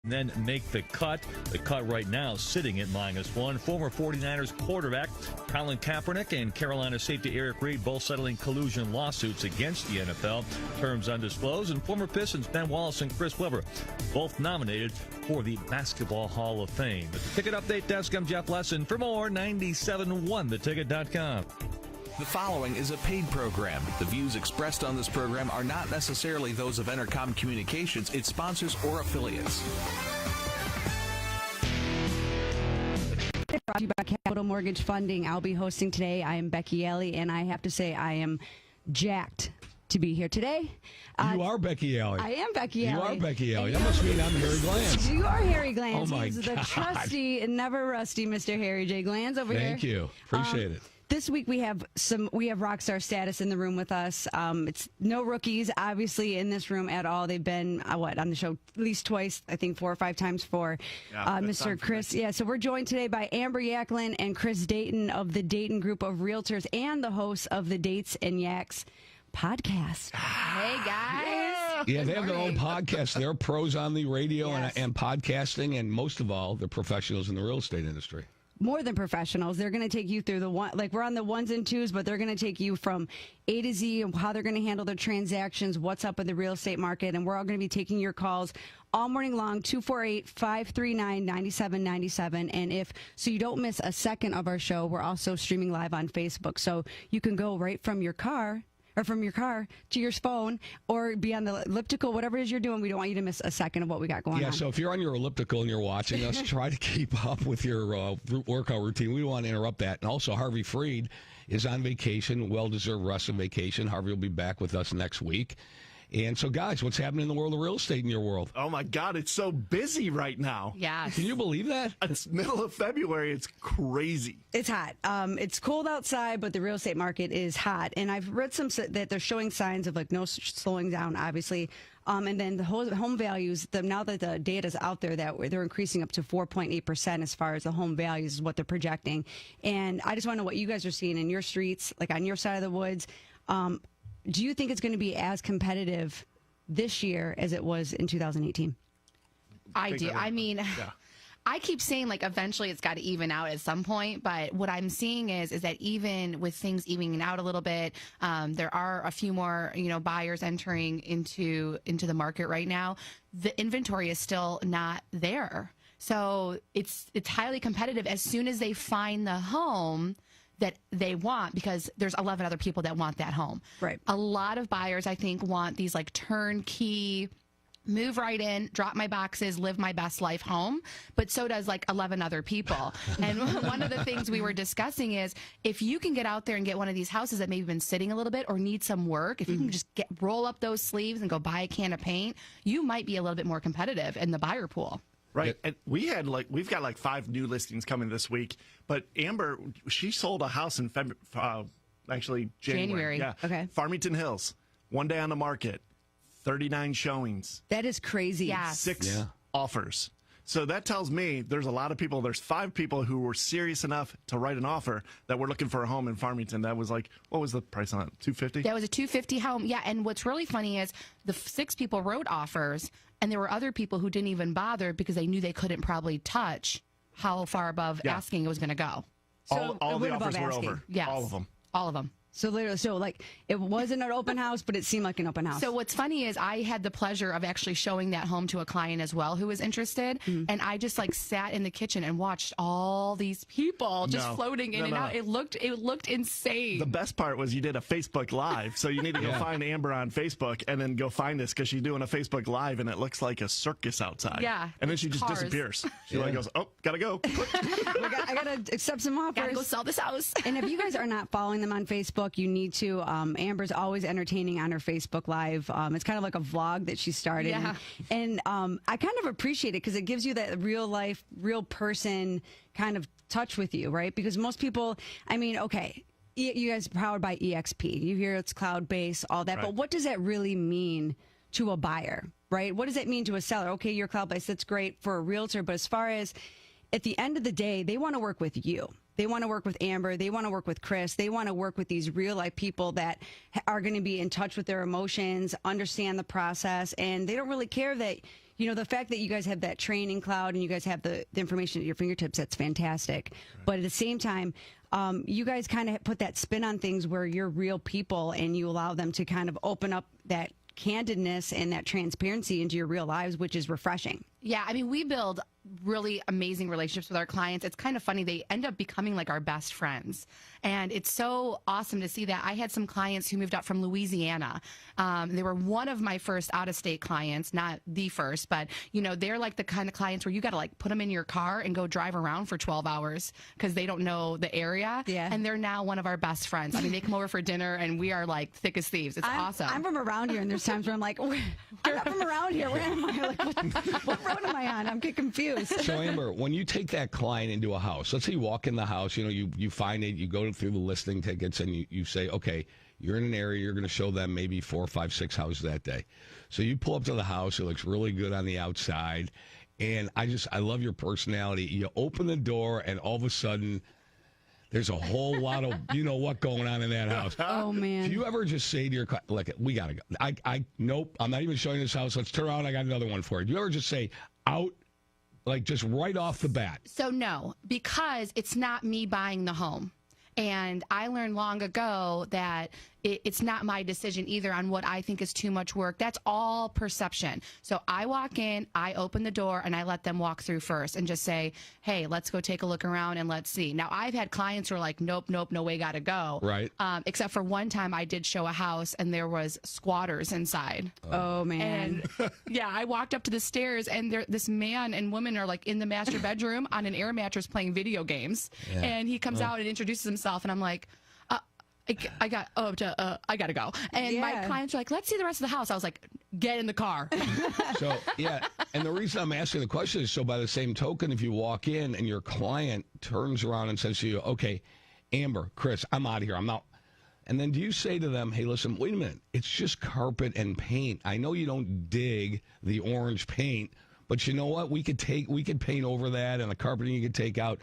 then make the cut. The cut right now sitting at -1. Former 49ers quarterback Colin Kaepernick and Carolina safety Eric Reid both settling collusion lawsuits against the NFL. Terms undisclosed. And former Pistons Ben Wallace and Chris Webber both nominated for the Basketball Hall of Fame. At the Ticket Update Desk, I'm Jeff Lesson. For more, 971theticket.com. The following is a paid program. The views expressed on this program are not necessarily those of Entercom Communications, its sponsors, or affiliates. Brought to you by Capital Mortgage Funding. I'll be hosting today. I am Becky Alley, and I have to say I am jacked to be here today. You are Becky Alley. I am Becky Alley. You are Becky Alley. That must mean I'm Harry Glanz. You are Harry Glanz. Oh, my He's the God. trusty and never rusty Mr. Harry J. Glanz over here. Thank you. Appreciate it. This week we have rock star status in the room with us. It's no rookies, obviously, in this room at all. They've been on the show at least twice, I think 4 or 5 times for Mr. Chris. Yeah, so we're joined today by Amber Yacklin and Chris Dayton of the Dayton Group of Realtors and the hosts of the Dates and Yaks podcast. Hey guys. Yeah, they have their own podcast. They're pros on the radio Yes. and podcasting, and most of all, they're professionals in the real estate industry. More than professionals. They're going to take you through we're on the ones and twos, but they're going to take you from A to Z and how they're going to handle their transactions, what's up in the real estate market. And we're all going to be taking your calls all morning long, 248-539-9797. And so you don't miss a second of our show, we're also streaming live on Facebook. So you can go right from your car to your phone or be on the elliptical, whatever it is you're doing. We don't want you to miss a second of what we got going on. Yeah, so if you're on your elliptical and you're watching us, try to keep up with your workout routine. We don't want to interrupt that. And also, Harvey Freed is on vacation, well-deserved rest of vacation. Harvey will be back with us next week. And so, guys, what's happening in the world of real estate in your world? Oh, my God, it's so busy right now. Yes. Can you believe that? It's middle of February. It's crazy. It's hot. It's cold outside, but the real estate market is hot. And I've read that they're showing signs of no slowing down, obviously. And then the home values, now that the data's out there, that they're increasing up to 4.8% as far as the home values is what they're projecting. And I just want to know what you guys are seeing in your streets, like on your side of the woods. Do you think it's going to be as competitive this year as it was in 2018? I do. I mean, I keep saying eventually it's got to even out at some point, but what I'm seeing is that even with things evening out a little bit, there are a few more buyers entering into the market right now. The inventory is still not there, so it's highly competitive. As soon as they find the home that they want, because there's 11 other people that want that home. Right. A lot of buyers, I think, want these turnkey, move right in, drop my boxes, live my best life home. But so does 11 other people. And one of the things we were discussing is if you can get out there and get one of these houses that maybe been sitting a little bit or need some work, if you can just roll up those sleeves and go buy a can of paint, you might be a little bit more competitive in the buyer pool. Right. And we've got 5 new listings coming this week. But Amber, she sold a house in January. Yeah. Okay. Farmington Hills, 1 day on the market, 39 showings. That is crazy. Yeah. 6 offers. So that tells me there's a lot of people. There's 5 people who were serious enough to write an offer that were looking for a home in Farmington. That was what was the price on it? $250? That was a $250 home. Yeah. And what's really funny is the 6 people wrote offers, and there were other people who didn't even bother because they knew they couldn't probably touch how far above asking it was going to go. So all the offers were asking. over. Yes. All of them. All of them. So literally, it wasn't an open house, but it seemed like an open house. So what's funny is I had the pleasure of actually showing that home to a client as well who was interested, and I just sat in the kitchen and watched all these people just floating in and out. It looked insane. The best part was you did a Facebook Live, so you need to go find Amber on Facebook and then go find us because she's doing a Facebook Live and it looks like a circus outside. Yeah, and then she just cars. disappears. She goes, "Oh, gotta go." I gotta accept some offers. Gotta go sell this house. And if you guys are not following them on Facebook, you need to. Amber's always entertaining on her Facebook Live. It's kind of like a vlog that she started. Yeah. And I kind of appreciate it because it gives you that real life, real person kind of touch with you, right? Because most people, okay, you guys are powered by EXP. You hear it's cloud-based, all that. Right. But what does that really mean to a buyer, right? What does it mean to a seller? Okay, you're cloud-based. That's great for a realtor. But as far as at the end of the day, they want to work with you. They want to work with Amber. They want to work with Chris. They want to work with these real life people that are going to be in touch with their emotions, understand the process, and they don't really care that You know, the fact that you guys have that training cloud and you guys have the information at your fingertips, that's fantastic. But at the same time, you guys kind of put that spin on things where you're real people and you allow them to kind of open up that candidness and that transparency into your real lives, which is refreshing. Yeah, I mean, we build really amazing relationships with our clients. It's kind of funny. They end up becoming like our best friends. And it's so awesome to see that. I had some clients who moved up from Louisiana. They were one of my first out-of-state clients, not the first, but, you know, they're like the kind of clients where you got to like put them in your car and go drive around for 12 hours because they don't know the area. Yeah. And they're now one of our best friends. I mean, they come over for dinner and we are like thick as thieves. It's awesome. I'm from around here, and there's times where I'm like, I'm not from around here. Where am I? Like, what road am I on? I'm getting confused. So, Amber, when you take that client into a house, let's say you walk in the house, you know, you find it, you go through the listing tickets, and you say, okay, you're in an area, you're going to show them maybe 4, 5, 6 houses that day. So you pull up to the house, it looks really good on the outside, and I love your personality. You open the door, and all of a sudden, there's a whole lot of, you know what, going on in that house. Oh, man. Do you ever just say to your client, look, we got to go. Nope, I'm not even showing this house. Let's turn around. I got another one for you. Do you ever just say, out, like just right off the bat? So no, because it's not me buying the home. And I learned long ago that it's not my decision either on what I think is too much work. That's all perception. So I walk in, I open the door, and I let them walk through first and just say, hey, let's go take a look around and let's see. Now, I've had clients who are like, nope, no way, gotta go. Right. Except for one time I did show a house and there was squatters inside. Oh, man. And yeah, I walked up to the stairs and this man and woman are like in the master bedroom on an air mattress playing video games. Yeah. And he comes out and introduces himself, and I'm like, I gotta go. And my clients are like, let's see the rest of the house. I was like, get in the car. So, yeah. And the reason I'm asking the question is so by the same token, if you walk in and your client turns around and says to you, okay, Amber, Chris, I'm out of here. I'm out. And then do you say to them, hey, listen, wait a minute. It's just carpet and paint. I know you don't dig the orange paint, but you know what? We could paint over that, and the carpeting you could take out.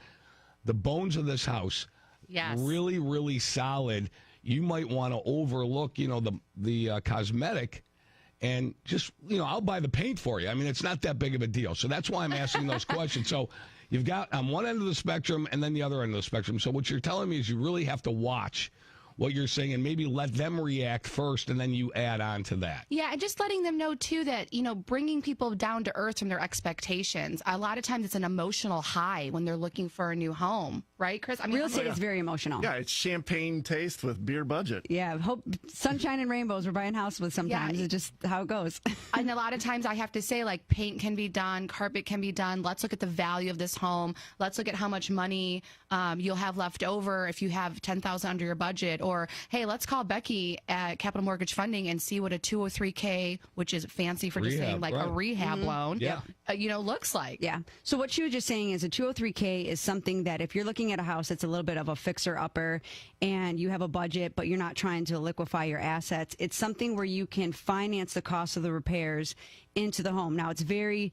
The bones of this house. Yes. Really, really solid. You might want to overlook, you know, the cosmetic, and just, you know, I'll buy the paint for you. I mean, it's not that big of a deal. So that's why I'm asking those questions. So you've got on one end of the spectrum and then the other end of the spectrum. So what you're telling me is you really have to watch what you're saying and maybe let them react first, and then you add on to that. Yeah, and just letting them know, too, that, you know, bringing people down to earth from their expectations. A lot of times it's an emotional high when they're looking for a new home. Right, Chris? I mean, real estate is very emotional. Yeah, it's champagne taste with beer budget. Yeah, hope sunshine and rainbows we're buying houses with sometimes. Yeah. It's just how it goes. And a lot of times I have to say, like, paint can be done, carpet can be done. Let's look at the value of this home. Let's look at how much money you'll have left over if you have $10,000 under your budget. Or, hey, let's call Becky at Capital Mortgage Funding and see what a 203K, which is fancy for just saying like a rehab loan, you know, looks like. Yeah. So what she was just saying is a 203K is something that if you're looking at a house that's a little bit of a fixer-upper and you have a budget, but you're not trying to liquefy your assets, it's something where you can finance the cost of the repairs into the home. Now, it's very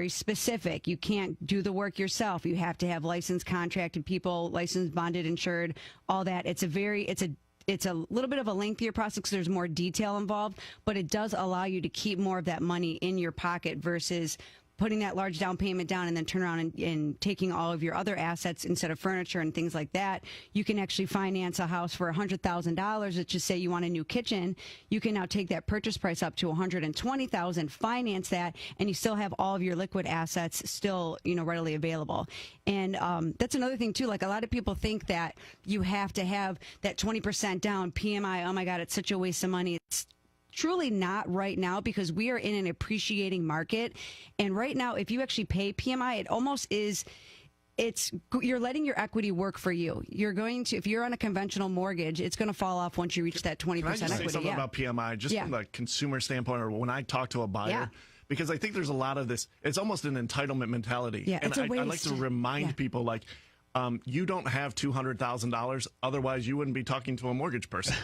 specific. You can't do the work yourself. You have to have licensed, contracted people, licensed, bonded, insured, all that. It's a little bit of a lengthier process because there's more detail involved, but it does allow you to keep more of that money in your pocket versus putting that large down payment down and then turn around and taking all of your other assets instead of furniture and things like that. You can actually finance a house for $100,000. Let's just say you want a new kitchen. You can now take that purchase price up to $120,000, finance that, and you still have all of your liquid assets still, you know, readily available. And that's another thing too. Like a lot of people think that you have to have that 20% down PMI. Oh my God, it's such a waste of money. It's truly not right now because we are in an appreciating market. And right now, if you actually pay PMI, it almost is, you're letting your equity work for you. You're going to, if you're on a conventional mortgage, it's going to fall off once you reach that 20% Can I just equity. say something about PMI, just from the consumer standpoint, or when I talk to a buyer? Because I think there's a lot of this, it's almost an entitlement mentality. Yeah, and it's a waste. I like to remind people, like, you don't have $200,000. Otherwise, you wouldn't be talking to a mortgage person.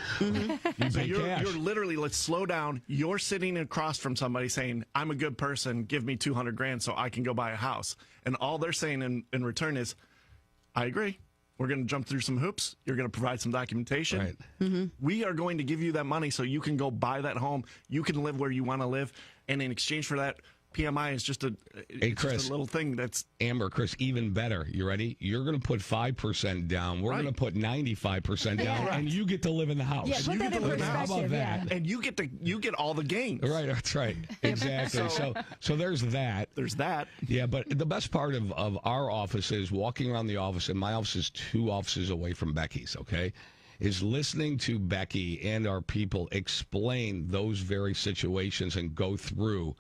So you're literally, let's slow down. You're sitting across from somebody saying, I'm a good person. Give me $200,000 so I can go buy a house. And all they're saying in return is, I agree. We're going to jump through some hoops. You're going to provide some documentation. Right. We are going to give you that money so you can go buy that home. You can live where you want to live. And in exchange for that, PMI is just a little thing that's Amber, Chris, even better. You ready? You're going to put 5% down. We're going to put 95% down, and you get to live in the house. Yeah, put that in perspective. How about that? And you get all the gains. Right, that's right. Exactly. So there's that. There's that. Yeah, but the best part of our office is walking around the office, and my office is 2 offices away from Becky's, okay? Is listening to Becky and our people explain those very situations and go through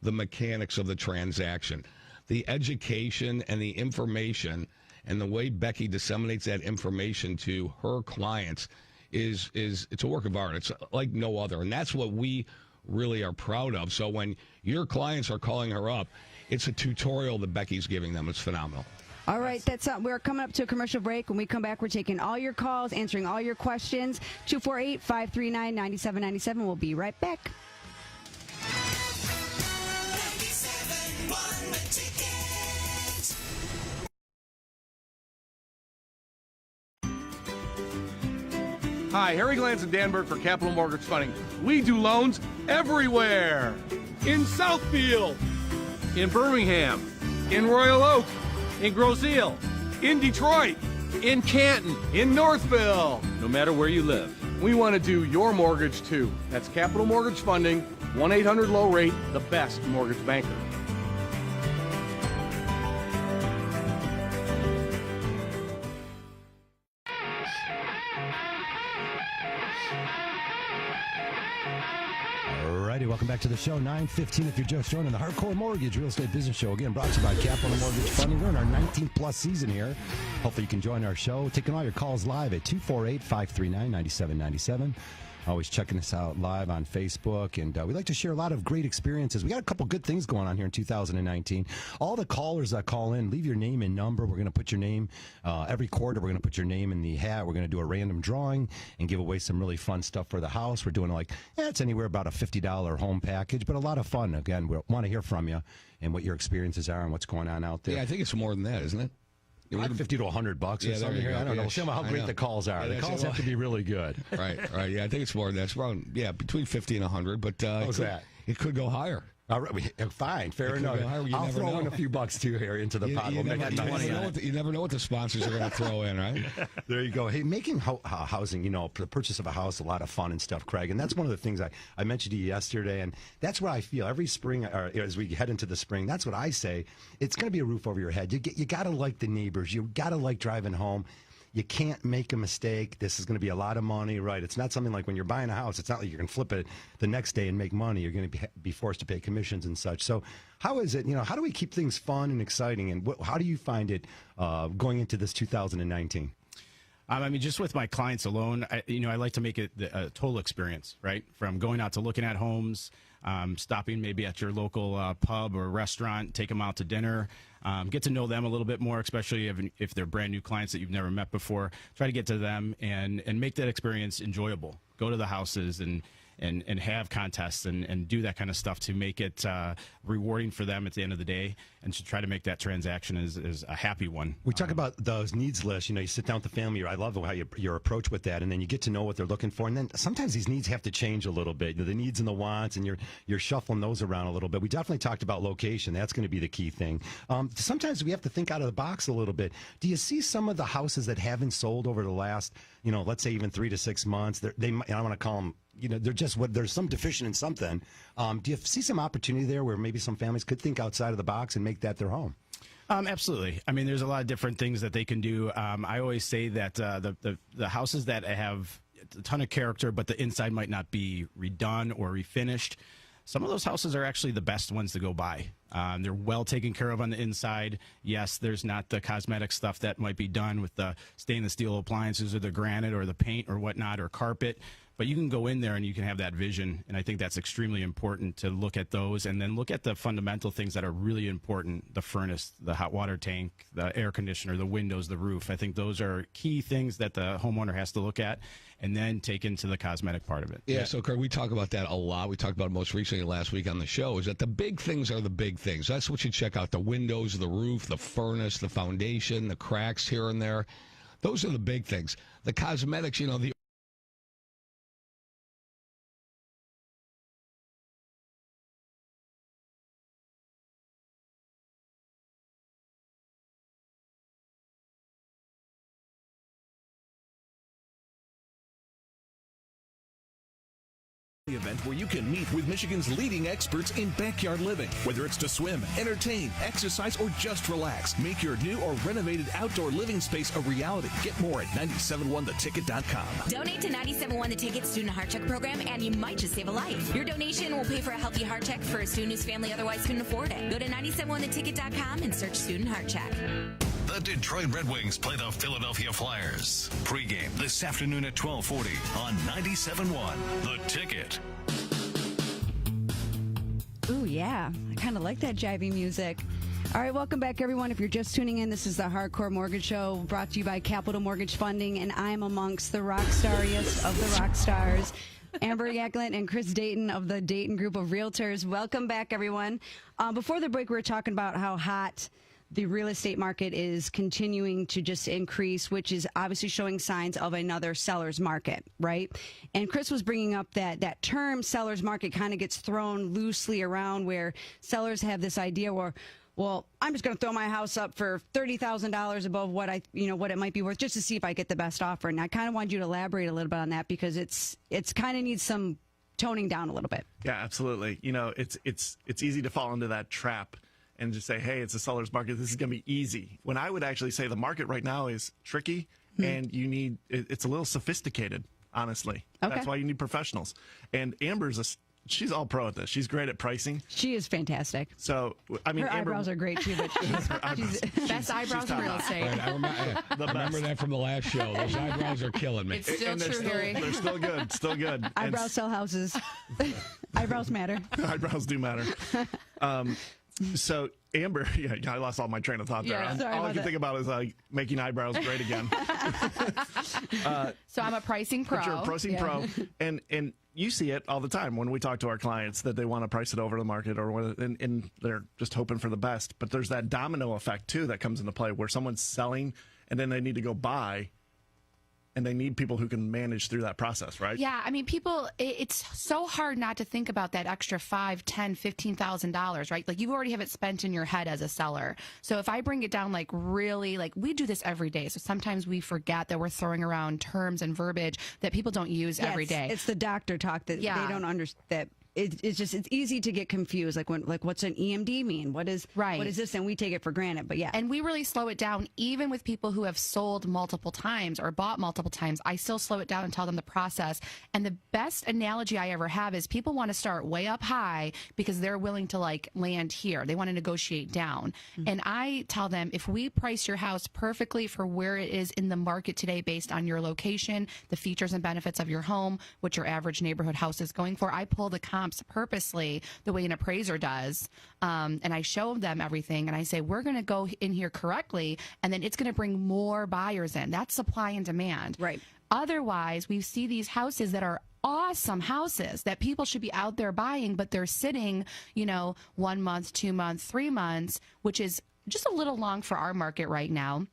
the mechanics of the transaction. The education and the information and the way Becky disseminates that information to her clients is it's a work of art. It's like no other. And that's what we really are proud of. So when your clients are calling her up, it's a tutorial that Becky's giving them. It's phenomenal. All right, we're coming up to a commercial break. When we come back, we're taking all your calls, answering all your questions. 248-539-9797. We'll be right back. Hi, Harry Glantz and Dan Burke for Capital Mortgage Funding. We do loans everywhere. In Southfield, in Birmingham, in Royal Oak, in Groseal, in Detroit, in Canton, in Northville. No matter where you live, we want to do your mortgage too. That's Capital Mortgage Funding, 1-800-LOW-RATE, the best mortgage banker. Welcome back to the show, 9:15 if you're just joining the Hardcore Mortgage Real Estate Business Show. Again, brought to you by Capital Mortgage Funding. We're in our 19th plus season here. Hopefully you can join our show. Taking all your calls live at 248-539-9797. Always checking us out live on Facebook, and we like to share a lot of great experiences. We got a couple good things going on here in 2019. All the callers that call in, leave your name and number. We're going to put your name every quarter. We're going to put your name in the hat. We're going to do a random drawing and give away some really fun stuff for the house. We're doing it's anywhere about a $50 home package, but a lot of fun. Again, we want to hear from you and what your experiences are and what's going on out there. Yeah, I think it's more than that, isn't it? Like $50 to $100 or something here. I don't know. We'll see how great the calls are. The calls have to be really good. Right. Yeah, I think it's more than that. It's around, between 50 and 100, but it could go higher. All right, fine, fair enough. I'll throw in a few bucks too here into the pot. You never know what the sponsors are going to throw in, right? There you go. Hey, making housing, the purchase of a house, a lot of fun and stuff, Craig. And that's one of the things I mentioned to you yesterday. And that's what I feel every spring, or as we head into the spring. That's what I say. It's going to be a roof over your head. You got to like the neighbors. You got to like driving home. You can't make a mistake. This is going to be a lot of money, right? It's not something like when you're buying a house. It's not like you can flip it the next day and make money. You're going to be forced to pay commissions and such. So how is it, how do we keep things fun and exciting? And how do you find it going into this 2019? Just with my clients alone, I like to make it a total experience, right? From going out to looking at homes, stopping maybe at your local pub or restaurant, take them out to dinner, get to know them a little bit more, especially if they're brand new clients that you've never met before. Try to get to them and make that experience enjoyable. Go to the houses and have contests and do that kind of stuff to make it rewarding for them at the end of the day, and to try to make that transaction is a happy one. We talk about those needs lists. You sit down with the family. I love how your approach with that, and then you get to know what they're looking for. And then sometimes these needs have to change a little bit. The needs and the wants, and you're shuffling those around a little bit. We definitely talked about location. That's going to be the key thing. Sometimes we have to think out of the box a little bit. Do you see some of the houses that haven't sold over the last, let's say even 3 to 6 months? I want to call them, they're just there's some deficient in something. Do you see some opportunity there where maybe some families could think outside of the box and make that their home? Absolutely. There's a lot of different things that they can do. I always say that the houses that have a ton of character, but the inside might not be redone or refinished, some of those houses are actually the best ones to go buy. They're well taken care of on the inside. Yes, there's not the cosmetic stuff that might be done with the stainless steel appliances or the granite or the paint or whatnot or carpet. But you can go in there and you can have that vision, and I think that's extremely important to look at those, and then look at the fundamental things that are really important: the furnace, the hot water tank, the air conditioner, the windows, the roof. I think those are key things that the homeowner has to look at, and then take into the cosmetic part of it. Yeah, so Craig, we talk about that a lot. We talked about it most recently last week on the show, is that the big things are the big things. That's what you check out: the windows, the roof, the furnace, the foundation, the cracks here and there. Those are the big things. The cosmetics, the event where you can meet with Michigan's leading experts in backyard living. Whether it's to swim, entertain, exercise, or just relax, make your new or renovated outdoor living space a reality. Get more at 971theticket.com. Donate to 97.1 The Ticket Student Heart Check program, and you might just save a life. Your donation will pay for a healthy heart check for a student whose family otherwise couldn't afford it. Go to 971theticket.com and search Student Heart Check. The Detroit Red Wings play the Philadelphia Flyers. Pre-game this afternoon at 12:40 on 97.1 The Ticket. Ooh, yeah. I kind of like that jivey music. All right, welcome back, everyone. If you're just tuning in, this is the Hardcore Mortgage Show brought to you by Capital Mortgage Funding, and I'm amongst the rock stariest of the rock stars, Amber Yacklin and Chris Dayton of the Dayton Group of Realtors. Welcome back, everyone. Before the break, we were talking about how hot the real estate market is continuing to just increase, which is obviously showing signs of another seller's market, right? And Chris was bringing up that term seller's market kind of gets thrown loosely around, where sellers have this idea where, well, I'm just going to throw my house up for $30,000 above what what it might be worth, just to see if I get the best offer. And I kind of wanted you to elaborate a little bit on that, because it's kind of needs some toning down a little bit. Yeah, absolutely. It's easy to fall into that trap and just say, hey, it's a seller's market, this is going to be easy. When I would actually say the market right now is tricky, and it's a little sophisticated, honestly. Okay. That's why you need professionals. And Amber's she's all pro at this. She's great at pricing. She is fantastic. So, I mean, her Amber, eyebrows are great too, but she's best eyebrows in real estate. Right, I remember that from the last show. Those eyebrows are killing me. It's still true, Harry. They're still good. Still good. Eyebrows sell houses. Eyebrows matter. Eyebrows do matter. So Amber, I lost all my train of thought there. All I can think about is making eyebrows great again. So I'm a pricing pro. But you're a pricing pro, and you see it all the time when we talk to our clients that they want to price it over the market, and they're just hoping for the best. But there's that domino effect too that comes into play, where someone's selling and then they need to go buy. And they need people who can manage through that process, right? Yeah, I mean, it's so hard not to think about that extra $5,000, $10,000, $15,000, right? Like, you already have it spent in your head as a seller. So if I bring it down, we do this every day. So sometimes we forget that we're throwing around terms and verbiage that people don't use every day. It's the doctor talk that they don't understand. It's easy to get confused. What's an EMD mean? What is this? And we take it for granted. But yeah. And we really slow it down, even with people who have sold multiple times or bought multiple times. I still slow it down and tell them the process. And the best analogy I ever have is people want to start way up high because they're willing to land here. They want to negotiate down. Mm-hmm. And I tell them, if we price your house perfectly for where it is in the market today, based on your location, the features and benefits of your home, what your average neighborhood house is going for, I pull the comps purposely the way an appraiser does, and I show them everything, and I say, we're going to go in here correctly, and then it's going to bring more buyers in. That's supply and demand. Right. Otherwise, we see these houses that are awesome houses that people should be out there buying, but they're sitting, 1 month, 2 months, 3 months, which is just a little long for our market right now.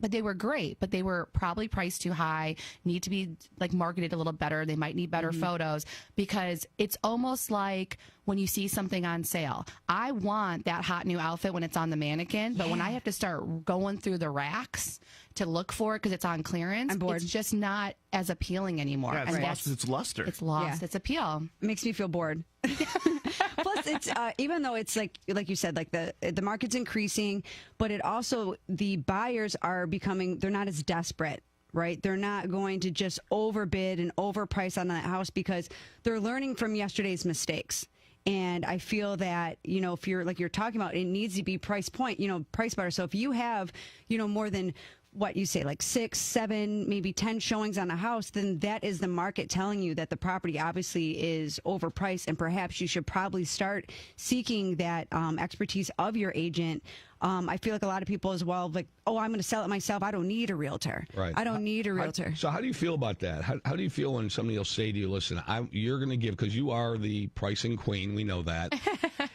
But they were great, but they were probably priced too high, need to be marketed a little better. They might need better photos, because it's almost like when you see something on sale. I want that hot new outfit when it's on the mannequin, but when I have to start going through the racks to look for it because it's on clearance, it's just not as appealing anymore. Yeah, it's lost its luster. It's lost its appeal. It makes me feel bored. Plus, it's even though it's like you said, the market's increasing, but it also, the buyers are they're not as desperate. Right? They're not going to just overbid and overprice on that house because they're learning from yesterday's mistakes. And I feel that, if you're you're talking about, it needs to be price better. So if you have, more than what you say, 6, 7, maybe 10 showings on a house, then that is the market telling you that the property obviously is overpriced, and perhaps you should probably start seeking that expertise of your agent. I feel like a lot of people as well, I'm going to sell it myself. I don't need a realtor. Right. I don't need a realtor. So how do you feel about that? How do you feel when somebody will say to you, listen, you're going to give, because you are the pricing queen, we know that.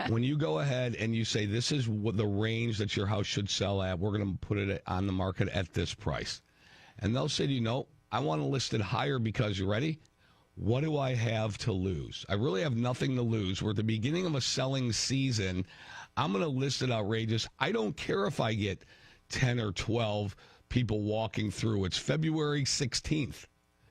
When you go ahead and you say, this is what the range that your house should sell at, we're going to put it on the market at this price. And they'll say to you, no, I want to list it higher because, you ready? What do I have to lose? I really have nothing to lose. We're at the beginning of a selling season. I'm going to list it outrageous. I don't care if I get 10 or 12 people walking through. It's February 16th.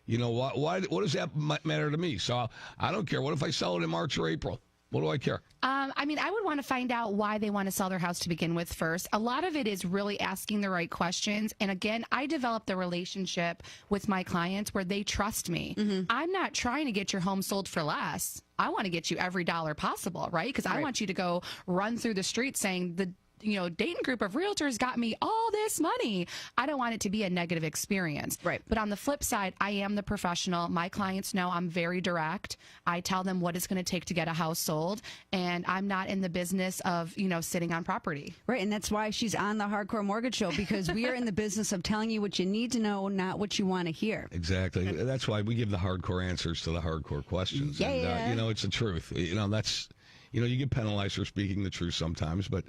You know, why? What does that matter to me? So I don't care. What if I sell it in March or April? What do I care? I mean, I would want to find out why they want to sell their house to begin with first. A lot of it is really asking the right questions. And again, I developed the relationship with my clients where they trust me. I'm not trying to get your home sold for less. I want to get you every dollar possible, right? Because I want you to go run through the streets saying the Dayton Group of Realtors got me all this money. I don't want it to be a negative experience. Right. But on the flip side, I am the professional. My clients know I'm very direct. I tell them what it's going to take to get a house sold, and I'm not in the business of, sitting on property. Right, and that's why she's on the Hardcore Mortgage Show, because we are in the business of telling you what you need to know, not what you want to hear. Exactly. That's why we give the hardcore answers to the hardcore questions. Yeah. And, it's the truth. That's, you get penalized for speaking the truth sometimes, but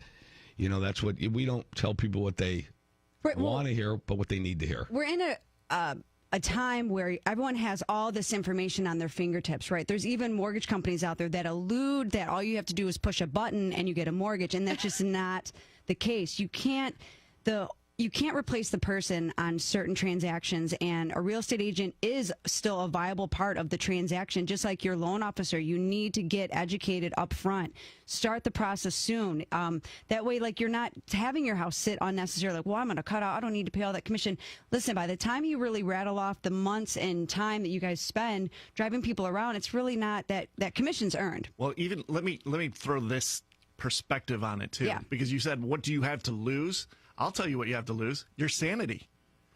that's what we don't tell people what they want to hear, but what they need to hear. We're in a time where everyone has all this information on their fingertips, right? There's even mortgage companies out there that allude that all you have to do is push a button and you get a mortgage, and that's just not the case. You can't replace the person on certain transactions, and a real estate agent is still a viable part of the transaction. Just like your loan officer, you need to get educated up front. Start the process soon. That way, you're not having your house sit unnecessarily. Well, I'm going to cut out. I don't need to pay all that commission. Listen, by the time you really rattle off the months and time that you guys spend driving people around, it's really not that commission's earned. Well, even let me throw this perspective on it too, because you said, what do you have to lose? I'll tell you what you have to lose: your sanity.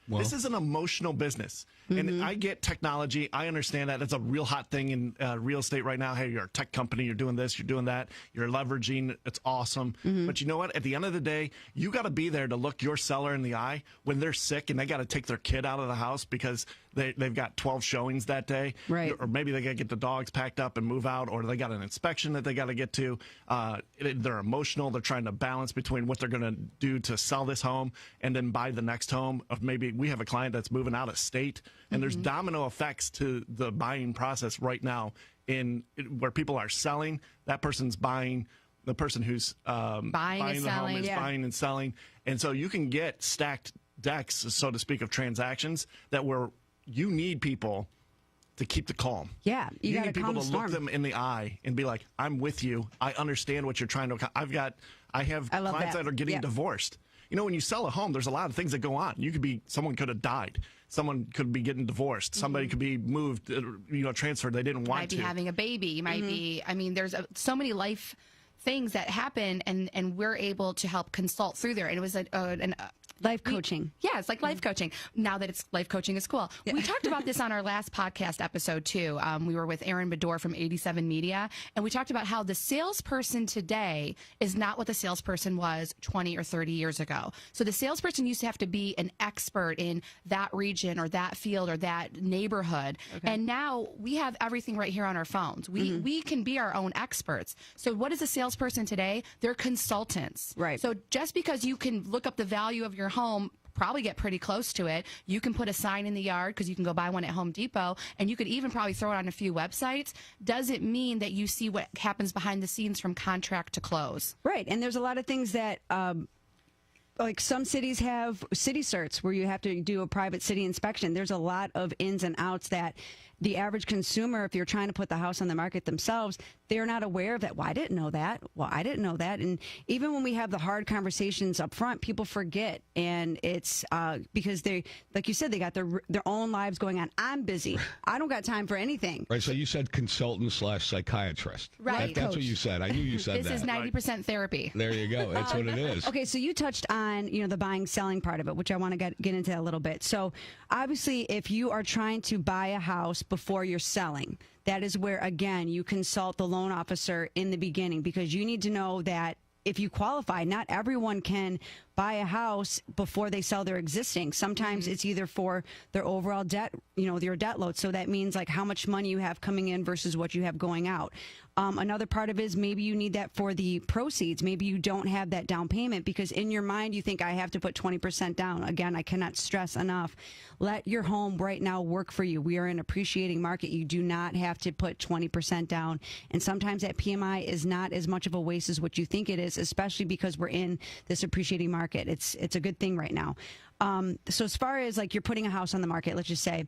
Well, this is an emotional business. And I get technology. I understand that. It's a real hot thing in real estate right now. Hey, you're a tech company. You're doing this. You're doing that. You're leveraging. It's awesome. But you know what? At the end of the day, you got to be there to look your seller in the eye when they're sick and they got to take their kid out of the house because they've got 12 showings that day. Right. Or maybe they got to get the dogs packed up and move out, or they got an inspection that they got to get to. They're emotional. They're trying to balance between what they're going to do to sell this home and then buy the next home. Of maybe we have a client that's moving out of state, and there's domino effects to the buying process right now where people are selling. That person's buying. The person who's buying the home is buying and selling. And so you can get stacked decks, so to speak, of transactions where you need people to keep the calm. Yeah, you need people to look them in the eye and be like, "I'm with you. I understand what you're trying to." I have clients that are getting divorced. When you sell a home, there's a lot of things that go on. Someone could have died. Someone could be getting divorced. Somebody could be moved, transferred. They didn't want to. You might be having a baby. You might be, there's so many life things that happen, and we're able to help consult through there. And it was life coaching. It's like life coaching. Now that it's life coaching is cool. Yeah. We talked about this on our last podcast episode too. We were with Aaron Bedore from 87 Media, and we talked about how the salesperson today is not what the salesperson was 20 or 30 years ago. So the salesperson used to have to be an expert in that region or that field or that neighborhood. Okay. And now we have everything right here on our phones. We can be our own experts. So what is a salesperson today? They're consultants. Right. So just because you can look up the value of your home, probably get pretty close to it. You can put a sign in the yard because you can go buy one at Home Depot, and you could even probably throw it on a few websites. Doesn't mean that you see what happens behind the scenes from contract to close. Right, and there's a lot of things that like some cities have city certs where you have to do a private city inspection. There's a lot of ins and outs that the average consumer, if you're trying to put the house on the market themselves, they're not aware of that. Well, I didn't know that. Well, I didn't know that. And even when we have the hard conversations up front, people forget. And it's because they, like you said, they got their own lives going on. I'm busy. I don't got time for anything. Right. So you said consultant/psychiatrist. Right. That's what you said. I knew you said this that. This is 90% therapy. There you go. That's what it is. Okay. So you touched on, the buying, selling part of it, which I want to get into a little bit. So obviously, if you are trying to buy a house before you're selling, that is where, again, you consult the loan officer in the beginning, because you need to know that if you qualify, not everyone can buy a house before they sell their existing. Sometimes it's either for their overall debt, your debt load. So that means like how much money you have coming in versus what you have going out. Another part of it is maybe you need that for the proceeds. Maybe you don't have that down payment because in your mind you think I have to put 20% down. Again, I cannot stress enough. Let your home right now work for you. We are in an appreciating market. You do not have to put 20% down. And sometimes that PMI is not as much of a waste as what you think it is, especially because we're in this appreciating market. It's a good thing right now. So as far as like you're putting a house on the market, let's just say,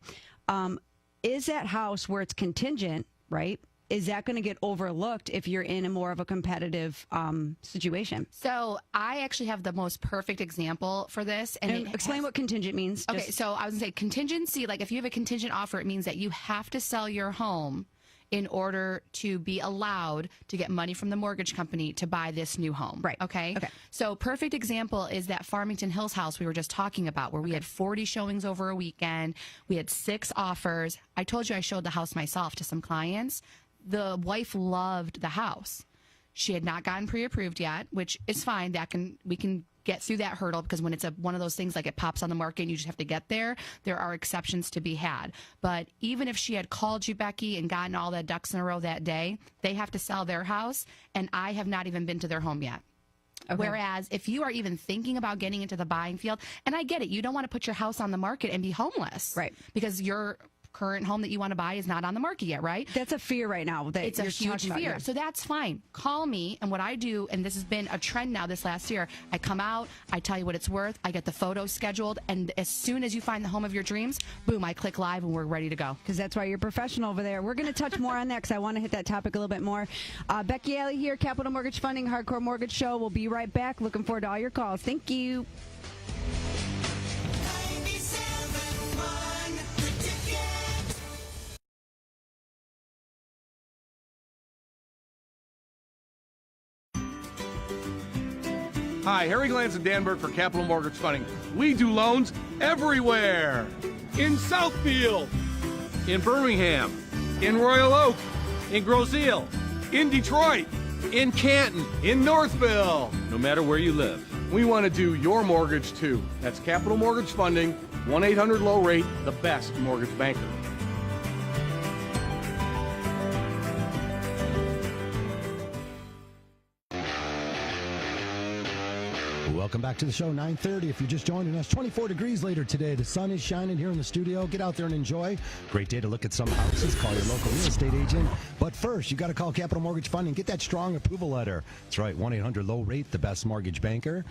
is that house where it's contingent, right? Is that going to get overlooked if you're in a more of a competitive situation? So I actually have the most perfect example for this. And explain what contingent means. Okay, so I was going to say contingency, like if you have a contingent offer, it means that you have to sell your home in order to be allowed to get money from the mortgage company to buy this new home. Right. Okay. So perfect example is that Farmington Hills house we were just talking about, where we had 40 showings over a weekend. We had 6 offers. I told you I showed the house myself to some clients. The wife loved the house. She had not gotten pre-approved yet, which is fine. We can get through that hurdle, because when it's one of those things like it pops on the market and you just have to get there, there are exceptions to be had. But even if she had called you, Becky, and gotten all the ducks in a row that day, they have to sell their house, and I have not even been to their home yet. Okay. Whereas if you are even thinking about getting into the buying field, and I get it, you don't want to put your house on the market and be homeless. Right. Because your current home that you want to buy is not on the market yet, right? That's a fear right now. It's a huge fear. So that's fine. Call me, and what I do, and this has been a trend now this last year, I come out, I tell you what it's worth, I get the photos scheduled, and as soon as you find the home of your dreams, boom, I click live and we're ready to go. Because that's why you're professional over there. We're going to touch more on that because I want to hit that topic a little bit more. Becky Alley here, Capital Mortgage Funding, Hardcore Mortgage Show. We'll be right back. Looking forward to all your calls. Thank you. Hi, Harry Glantz and Dan Burke for Capital Mortgage Funding. We do loans everywhere. In Southfield, in Birmingham, in Royal Oak, in Groseal, in Detroit, in Canton, in Northville. No matter where you live, we want to do your mortgage too. That's Capital Mortgage Funding, 1-800-LOW-RATE, the best mortgage banker. Welcome back to the show, 9:30. If you're just joining us, 24 degrees later today. The sun is shining here in the studio. Get out there and enjoy. Great day to look at some houses. Call your local real estate agent. But first, you got to call Capital Mortgage Funding. Get that strong approval letter. That's right, 1-800-LOW-RATE, the best mortgage banker.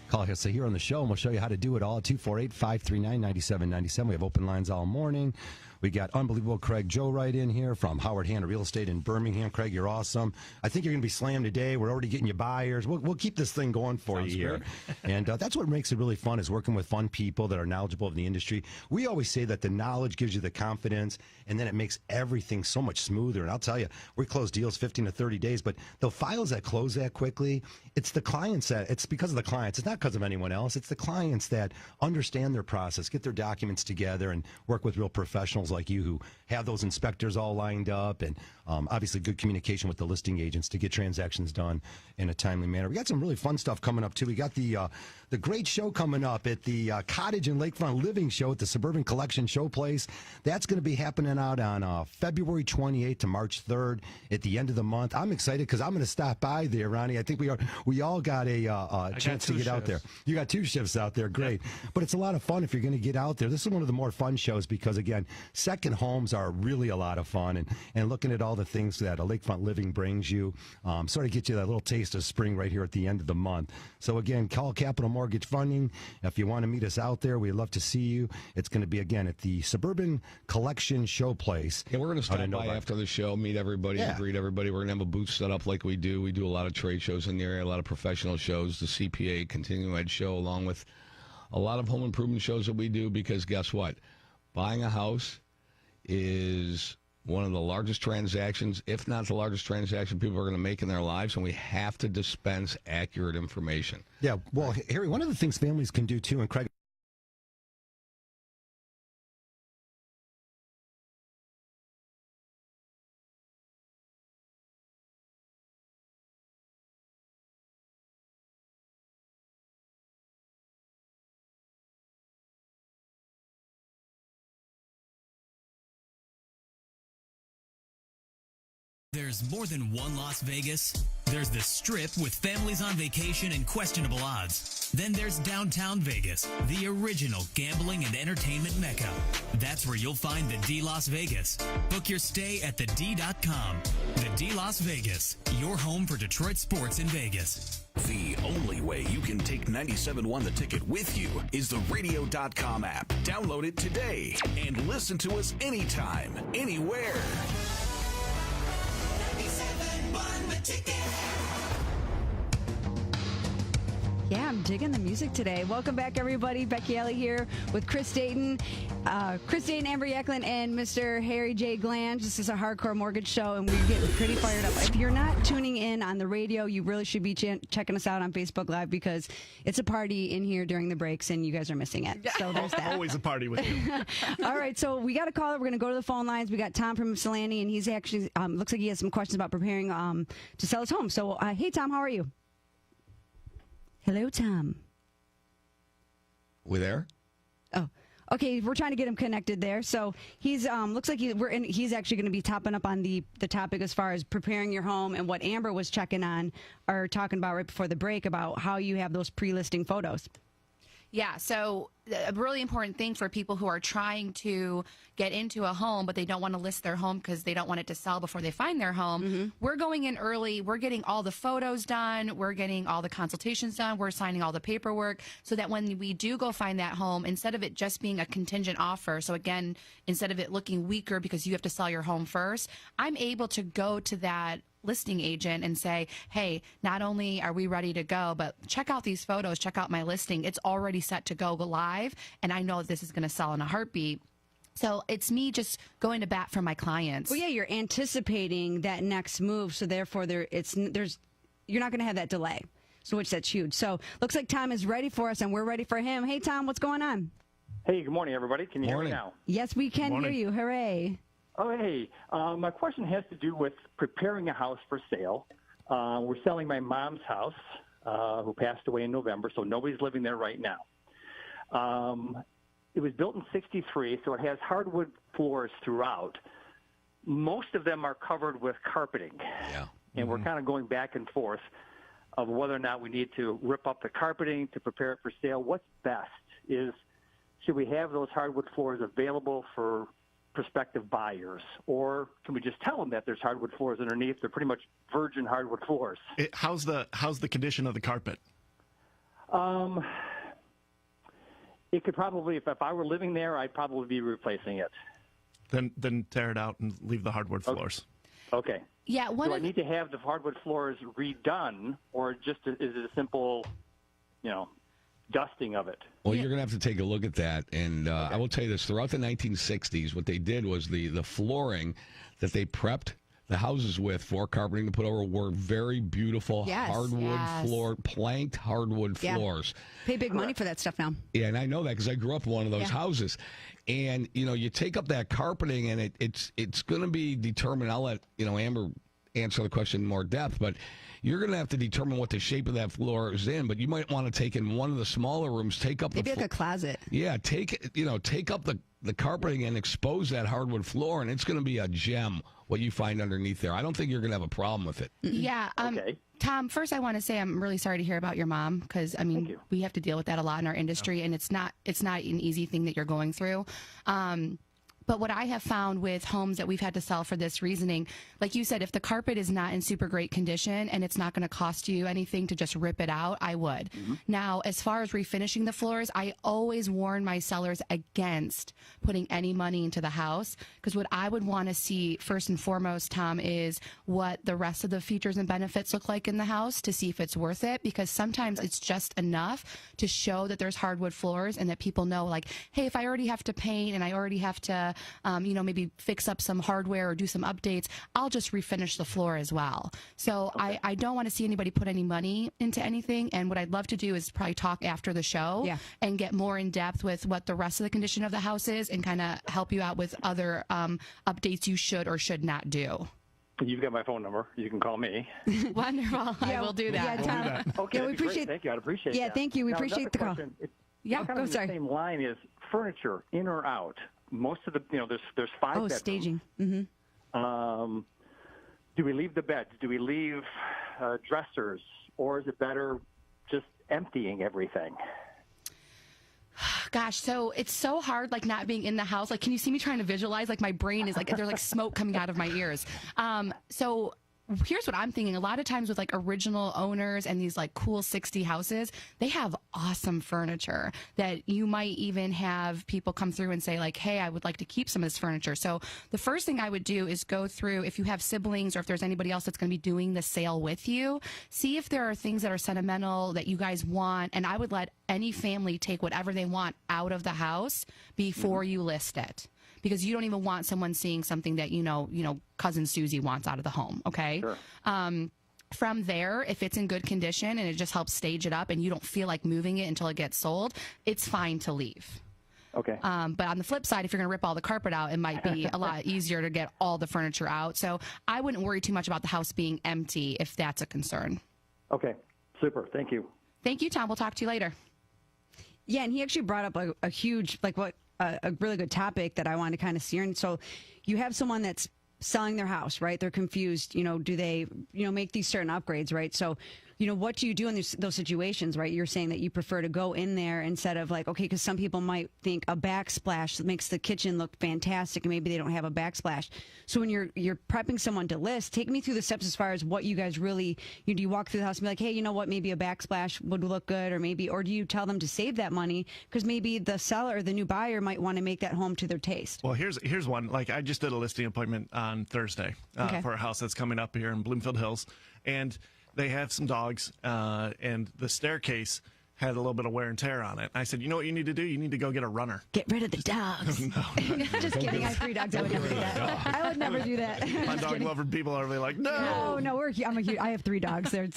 Call us here on the show, and we'll show you how to do it all. 248-539-9797. We have open lines all morning. We got unbelievable Craig Joe right in here from Howard Hanna Real Estate in Birmingham. Craig, you're awesome. I think you're going to be slammed today. We're already getting you buyers. We'll keep this thing going for you here. And that's what makes it really fun, is working with fun people that are knowledgeable in the industry. We always say that the knowledge gives you the confidence, and then it makes everything so much smoother. And I'll tell you, we close deals 15 to 30 days, but the files that close that quickly, it's the clients it's because of the clients. It's not because of anyone else. It's the clients that understand their process, get their documents together, and work with real professionals like you who have those inspectors all lined up, and obviously good communication with the listing agents to get transactions done in a timely manner. We got some really fun stuff coming up too. We got the great show coming up at the Cottage and Lakefront Living Show at the Suburban Collection Showplace. That's going to be happening out on February 28th to March 3rd at the end of the month. I'm excited because I'm going to stop by there, Ronnie. I think we all got a chance to get out there. You got 2 shifts out there. Great. But it's a lot of fun if you're going to get out there. This is one of the more fun shows because, again, second homes are really a lot of fun. And looking at all the things that a Lakefront Living brings you, sort of get you that little taste of spring right here at the end of the month. So, again, call Capital Mortgage Funding. If you want to meet us out there, we'd love to see you. It's going to be, again, at the Suburban Collection Showplace. Yeah, we're going to stop by after the show, meet everybody, and greet everybody. We're going to have a booth set up like we do. We do a lot of trade shows in the area, a lot of professional shows, the CPA Continuing Ed show, along with a lot of home improvement shows that we do, because guess what? Buying a house is one of the largest transactions, if not the largest transaction people are going to make in their lives, and we have to dispense accurate information. Yeah, well, Harry, one of the things families can do too, and Craig, There's more than one Las Vegas, There's the Strip with families on vacation and questionable odds. Then there's downtown Vegas, the original gambling and entertainment mecca. That's where you'll find the D Las Vegas. Book your stay at thed.com. The D Las Vegas, your home for Detroit sports in Vegas. The only way you can take 97.1 The Ticket with you is the radio.com app. Download it today and listen to us anytime, anywhere. 97.1 The Ticket. Yeah, I'm digging the music today. Welcome back, everybody. Becky Alley here with Chris Dayton, Amber Yecklin, and Mr. Harry J. Glange. This is a hardcore mortgage show, and we're getting pretty fired up. If you're not tuning in on the radio, you really should be checking us out on Facebook Live because it's a party in here during the breaks, and you guys are missing it. So there's that. Always a party with you. All right, so we got a caller. We're going to go to the phone lines. We got Tom from Ypsilanti, and he's actually looks like he has some questions about preparing to sell his home. So, hey, Tom, how are you? Hello, Tom. We there? Oh, okay. We're trying to get him connected there. So he's looks like he's actually going to be topping up on the topic as far as preparing your home and what Amber was checking on or talking about right before the break about how you have those pre-listing photos. Yeah, so a really important thing for people who are trying to get into a home, but they don't want to list their home because they don't want it to sell before they find their home. Mm-hmm. We're going in early. We're getting all the photos done. We're getting all the consultations done. We're signing all the paperwork so that when we do go find that home, instead of it just being a contingent offer, so again, instead of it looking weaker because you have to sell your home first, I'm able to go to that listing agent and say, hey, not only are we ready to go, but check out these photos, check out my listing. It's already set to go live, and I know this is going to sell in a heartbeat. So it's me just going to bat for my clients. Well, yeah, you're anticipating that next move, so therefore you're not going to have that delay. So that's huge. So looks like Tom is ready for us, and we're ready for him. Hey, Tom, what's going on? Hey, good morning, everybody. Can you hear me now? Yes, we can hear you. Hooray. Oh, hey. My question has to do with preparing a house for sale. We're selling my mom's house, who passed away in November, so nobody's living there right now. It was built in '63, so it has hardwood floors throughout. Most of them are covered with carpeting. Yeah. And we're kind of going back and forth of whether or not we need to rip up the carpeting to prepare it for sale. What's best is, should we have those hardwood floors available for prospective buyers, or can we just tell them that there's hardwood floors underneath? They're pretty much virgin hardwood floors. How's the condition of the carpet? It could probably, if I were living there, I'd probably be replacing it. Then tear it out and leave the hardwood floors. Okay. Yeah. Do I need to have the hardwood floors redone, or just is it a simple, dusting of it? Well, you're going to have to take a look at that. And I will tell you this, throughout the 1960s, what they did was the flooring that they prepped the houses with for carpeting to put over were very beautiful hardwood floor, planked hardwood floors. Pay big money for that stuff now. Yeah, and I know that because I grew up in one of those houses. And, you take up that carpeting and it's going to be determined. I'll let, Amber answer the question in more depth, but you're going to have to determine what the shape of that floor is in. But you might want to take in one of the smaller rooms, take up maybe like a closet. Yeah, take up the carpeting and expose that hardwood floor, and it's going to be a gem what you find underneath there. I don't think you're going to have a problem with it. Yeah. Okay. Tom, first I want to say I'm really sorry to hear about your mom because, we have to deal with that a lot in our industry, and it's not an easy thing that you're going through. But what I have found with homes that we've had to sell for this reasoning, like you said, if the carpet is not in super great condition and it's not going to cost you anything to just rip it out, I would. Mm-hmm. Now, as far as refinishing the floors, I always warn my sellers against putting any money into the house, because what I would want to see first and foremost, Tom, is what the rest of the features and benefits look like in the house to see if it's worth it, because sometimes it's just enough to show that there's hardwood floors and that people know, like, hey, if I already have to paint and I already have to maybe fix up some hardware or do some updates, I'll just refinish the floor as well. So I don't want to see anybody put any money into anything. And what I'd love to do is probably talk after the show and get more in depth with what the rest of the condition of the house is and kind of help you out with other updates you should or should not do. You've got my phone number. You can call me. Wonderful. I will do that. Yeah, Tom. Okay, we appreciate. Thank you. I'd appreciate. Yeah, that. thank you. We appreciate the call. Kind of the same line is furniture, in or out. Most of the, there's 5 bedrooms. Staging. Mm-hmm. Do we leave the beds? Do we leave dressers, or is it better just emptying everything? Gosh, so it's so hard, like not being in the house. Like, can you see me trying to visualize? Like, my brain is like, there's like smoke coming out of my ears. So here's what I'm thinking. A lot of times with like original owners and these like cool 60 houses, they have awesome furniture that you might even have people come through and say like, hey, I would like to keep some of this furniture. So the first thing I would do is go through, if you have siblings or if there's anybody else that's going to be doing the sale with you, see if there are things that are sentimental that you guys want. And I would let any family take whatever they want out of the house before you list it. Because you don't even want someone seeing something that, you know, cousin Susie wants out of the home. Okay. Sure. From there, if it's in good condition and it just helps stage it up and you don't feel like moving it until it gets sold, it's fine to leave. Okay. But on the flip side, if you're going to rip all the carpet out, it might be a lot easier to get all the furniture out. So I wouldn't worry too much about the house being empty if that's a concern. Okay. Super. Thank you. Thank you, Tom. We'll talk to you later. Yeah, and he actually brought up a huge, like a really good topic that I wanted to kind of steer in. So you have someone that's selling their house, right? They're confused. Do they, make these certain upgrades, right? So, what do you do in those situations, right? You're saying that you prefer to go in there instead of like, okay, because some people might think a backsplash makes the kitchen look fantastic and maybe they don't have a backsplash. So when you're prepping someone to list, take me through the steps as far as what you guys really, do you walk through the house and be like, hey, you know what, maybe a backsplash would look good, or do you tell them to save that money because maybe the seller or the new buyer might want to make that home to their taste? Well, here's one. Like, I just did a listing appointment on Thursday for a house that's coming up here in Bloomfield Hills, and they have some dogs, and the staircase had a little bit of wear and tear on it. I said, you know what you need to do? You need to go get a runner. Get rid of the dogs. Just kidding. I have 3 dogs. I would never do that. I would never do that. My dog lover people are really like, no. No, I have 3 dogs. They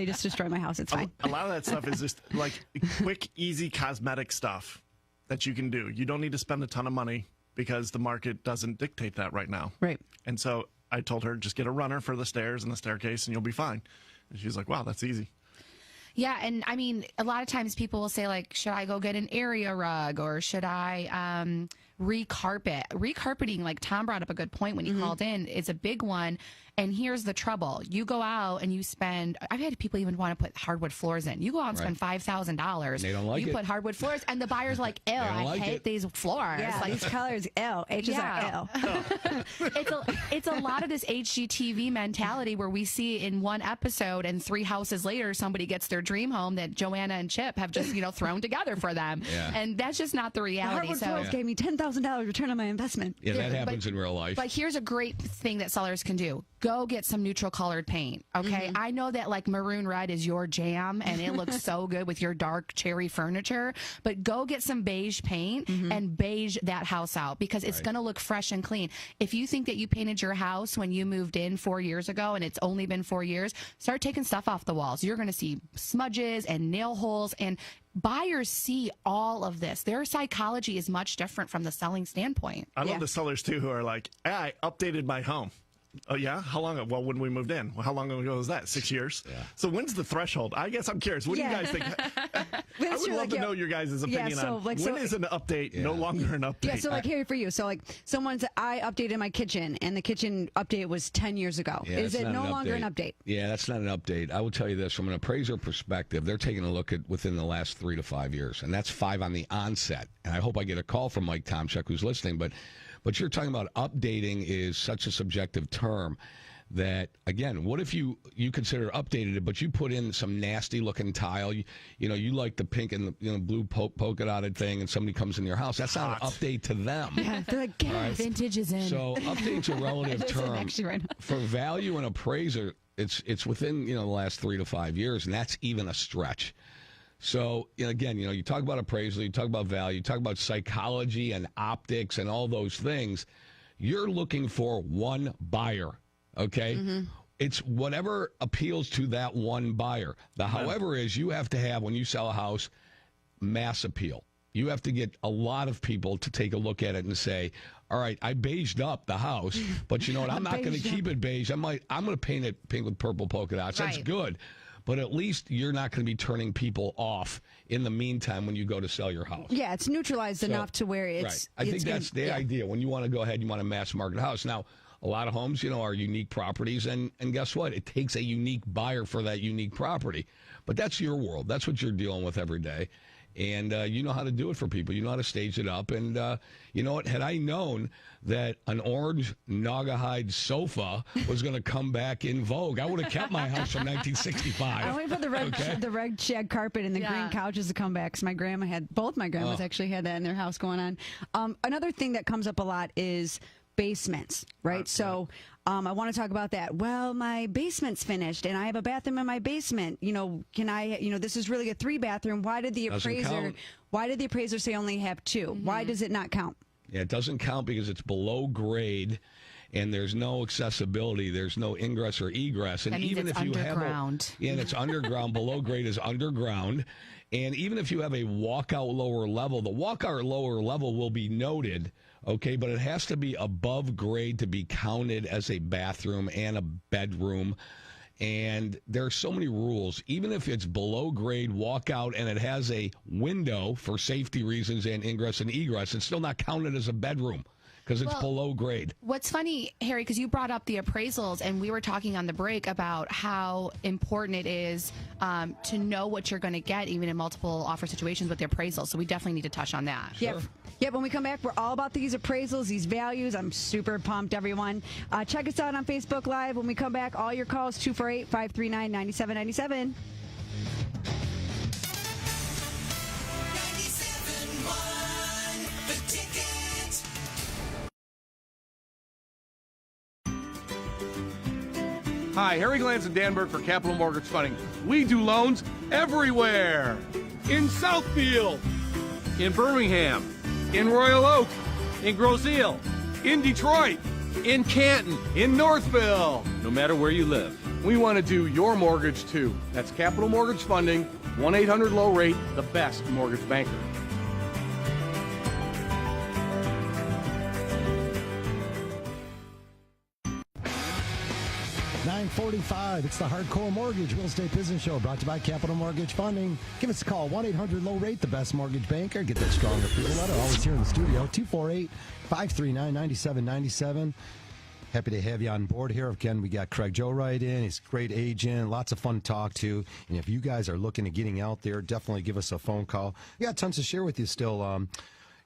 just destroy my house. It's fine. A lot of that stuff is just like quick, easy cosmetic stuff that you can do. You don't need to spend a ton of money because the market doesn't dictate that right now. Right. And so I told her, just get a runner for the stairs and the staircase and you'll be fine. And she's like, wow, that's easy. Yeah, and I mean, a lot of times people will say, like, should I go get an area rug or should I recarpet? Recarpeting, like Tom brought up a good point when he called in, is a big one. And here's the trouble. You go out and you spend, I've had people even want to put hardwood floors in. You go out and spend $5,000. They don't like it. You put hardwood floors, and the buyer's like, ew, I hate these floors. Yeah, like, these colors, ew. H's are ew. It's a lot of this HGTV mentality where we see in one episode and 3 houses later, somebody gets their dream home that Joanna and Chip have just, thrown together for them. Yeah. And that's just not the reality. The hardwood floors gave me $10,000 return on my investment. Yeah, that happens in real life. But here's a great thing that sellers can do. Go get some neutral colored paint, okay? I know that like maroon red is your jam and it looks so good with your dark cherry furniture, but go get some beige paint and beige that house out because it's going to look fresh and clean. If you think that you painted your house when you moved in 4 years ago and it's only been 4 years, start taking stuff off the walls. You're going to see smudges and nail holes, and buyers see all of this. Their psychology is much different from the selling standpoint. I love the sellers too who are like, hey, I updated my home. Oh, yeah? How long? Well, when we moved in. Well, how long ago was that? 6 years? Yeah. So when's the threshold? I guess I'm curious. What do you guys think? I would love to know your guys' opinion on when is an update no longer an update? Yeah, so like here for you. So like I updated my kitchen and the kitchen update was 10 years ago. Yeah, is it no longer an update? Yeah, that's not an update. I will tell you this, from an appraiser perspective, they're taking a look at within the last 3 to 5 years, and that's 5 on the onset. And I hope I get a call from Mike Tomchuk who's listening, but you're talking about updating is such a subjective term that, again, what if you consider updated it, but you put in some nasty looking tile, you like the pink and the blue polka dotted thing, and somebody comes in your house, that's not an update to them. Yeah, they're like, vintage is in. So update's a relative term. For value and appraiser, it's within the last 3 to 5 years, and that's even a stretch. So, again, you talk about appraisal, you talk about value, you talk about psychology and optics and all those things. You're looking for one buyer, okay? It's whatever appeals to that one buyer. The however is you have to have, when you sell a house, mass appeal. You have to get a lot of people to take a look at it and say, all right, I beiged up the house, but you know what? I'm not going to keep it beige. I'm going to paint it pink with purple polka dots. That's good. But at least you're not going to be turning people off in the meantime when you go to sell your house. Yeah, it's neutralized enough to where it's... Right. I think that's the idea. When you want to go ahead, you want to mass market a house. Now, a lot of homes, are unique properties, and guess what? It takes a unique buyer for that unique property. But that's your world. That's what you're dealing with every day. And you know how to do it for people. You know how to stage it up. And you know what? Had I known that an orange Naugahyde sofa was going to come back in vogue, I would have kept my house from 1965. I waited for the red shag carpet and the green couches to come back. Because both my grandmas actually had that in their house going on. Another thing that comes up a lot is basements, right? So I want to talk about that. Well, my basement's finished and I have a bathroom in my basement. Can I, this is really a 3-bathroom. Why did the appraiser say only have 2? Mm-hmm. Why does it not count? Yeah, it doesn't count because it's below grade and there's no accessibility. There's no ingress or egress. And that means even it's if you underground. and it's underground, below grade is underground. And even if you have a walkout lower level, the walkout lower level will be noted. Okay, but it has to be above grade to be counted as a bathroom and a bedroom. And there are so many rules. Even if it's below grade walkout and it has a window for safety reasons and ingress and egress, it's still not counted as a bedroom because it's below grade. What's funny, Harry, because you brought up the appraisals, and we were talking on the break about how important it is to know what you're going to get, even in multiple offer situations with the appraisals. So we definitely need to touch on that. Sure. Yep, when we come back, we're all about these appraisals, these values. I'm super pumped, everyone. Check us out on Facebook Live. When we come back, all your calls, 248-539-9797. 97.1 The Ticket. Hi, Harry Glantz and Danberg for Capital Mortgage Funding. We do loans everywhere. In Southfield, in Birmingham, in Royal Oak, in Grosse Ile, in Detroit, in Canton, in Northville. No matter where you live, we want to do your mortgage too. That's Capital Mortgage Funding, 1-800-LOW-RATE, the best mortgage banker. $9:45. It's the Hardcore Mortgage Real Estate Business Show brought to you by Capital Mortgage Funding. Give us a call, 1-800-LOW-RATE, the best mortgage banker. Get that stronger approval letter. Always here in the studio, 248-539-9797. Happy to have you on board here. Again, we got Craig Joe right in. He's a great agent, lots of fun to talk to. And if you guys are looking at getting out there, definitely give us a phone call. We got tons to share with you still.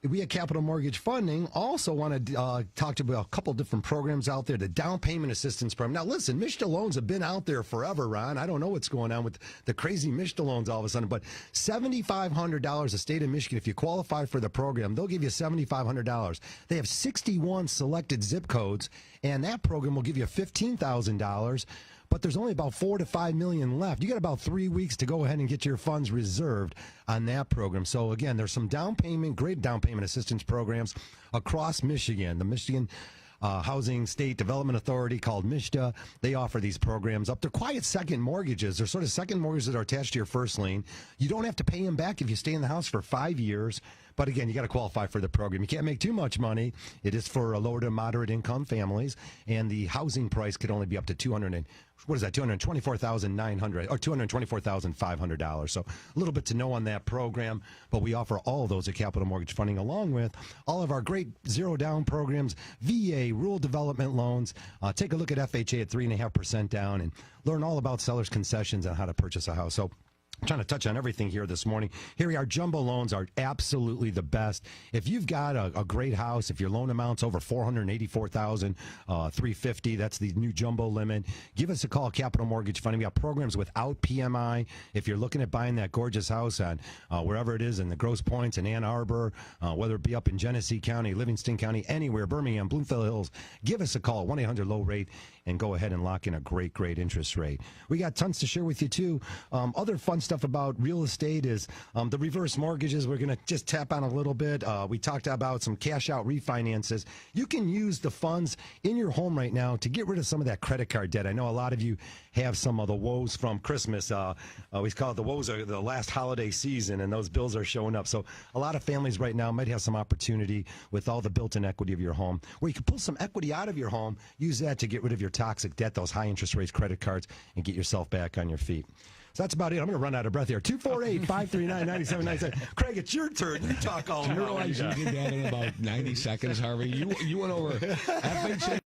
We at Capital Mortgage Funding also want to talk to you about a couple different programs out there. The down payment assistance program. Now, listen, Mishta loans have been out there forever, Ron. I don't know what's going on with the crazy Mishta loans all of a sudden, but $7,500, the state of Michigan, if you qualify for the program, they'll give you $7,500. They have 61 selected zip codes, and that program will give you $15,000. But there's only about 4 to 5 million left. You got about 3 weeks to go ahead and get your funds reserved on that program. So again, there's some great down payment assistance programs across Michigan. The Michigan Housing State Development Authority, called MISHDA, they offer these programs up. They're quiet second mortgages. They're sort of second mortgages that are attached to your first lien. You don't have to pay them back if you stay in the house for 5 years. But again, you got to qualify for the program. You can't make too much money. It is for lower to moderate income families, and the housing price could only be up to $224,900 or $224,500. So a little bit to know on that program, but we offer all of those at Capital Mortgage Funding, along with all of our great zero down programs, VA, rural development loans. Take a look at FHA at 3.5% down and learn all about sellers' concessions on how to purchase a house. So I'm trying to touch on everything here this morning. Harry, our jumbo loans are absolutely the best. If you've got a great house, if your loan amount's over $484,350, that's the new jumbo limit, give us a call, Capital Mortgage Funding. We got programs without PMI. If you're looking at buying that gorgeous house on wherever it is in the Grosse Pointes in Ann Arbor, whether it be up in Genesee County, Livingston County, anywhere, Birmingham, Bloomfield Hills, give us a call, 1-800-LOW-RATE, and go ahead and lock in a great, great interest rate. We got tons to share with you, too. Other fun stuff about real estate is the reverse mortgages. We're going to just tap on a little bit. We talked about some cash-out refinances. You can use the funds in your home right now to get rid of some of that credit card debt. I know a lot of you have some of the woes from Christmas. We call it the woes of the last holiday season, and those bills are showing up. So a lot of families right now might have some opportunity with all the built-in equity of your home, where you can pull some equity out of your home, use that to get rid of your toxic debt, those high interest rates credit cards, and get yourself back on your feet. So that's about it. I'm going to run out of breath here. 248-539-9797. Craig, it's your turn. You talk all night. You realize you did that in about 90 seconds, Harvey. You went over FHA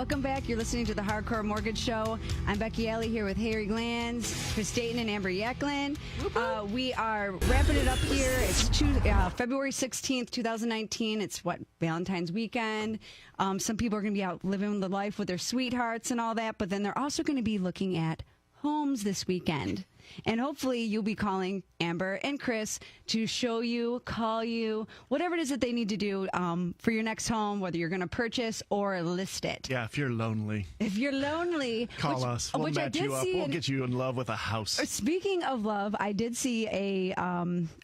Welcome back. You're listening to the Hardcore Mortgage Show. I'm Becky Alley here with Harry Glanz, Chris Dayton, and Amber Yecklin. We are wrapping it up here. It's February 16th, 2019. It's Valentine's weekend. Some people are going to be out living the life with their sweethearts and all that, but then they're also going to be looking at homes this weekend. And hopefully you'll be calling Amber and Chris to show you, call you, whatever it is that they need to do for your next home, whether you're going to purchase or list it. Yeah, if you're lonely. If you're lonely, call us. We'll match you up. We'll get you in love with a house. Speaking of love, I did see a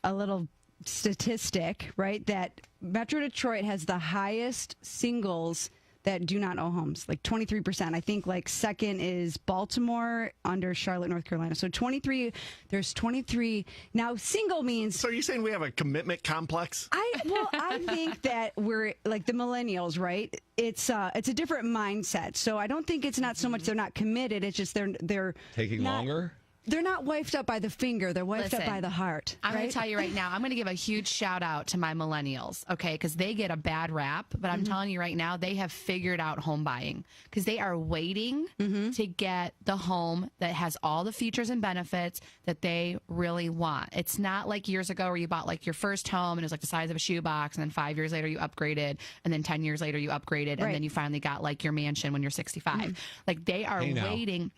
little statistic, right, that Metro Detroit has the highest singles that do not own homes, like 23%. I think like second is Baltimore under Charlotte, North Carolina. So 23, there's 23. Now single means. So are you saying we have a commitment complex? I think that we're like the millennials, right? It's a different mindset. So I don't think it's not so much they're not committed. It's just they're taking longer. They're not wifed up by the finger. They're wifed up by the heart. I'm going to tell you right now, I'm going to give a huge shout out to my millennials, okay? Because they get a bad rap, but I'm telling you right now, they have figured out home buying because they are waiting to get the home that has all the features and benefits that they really want. It's not like years ago where you bought like your first home and it was like the size of a shoebox, and then 5 years later you upgraded, and then 10 years later you upgraded, and then you finally got like your mansion when you're 65. Like they are waiting.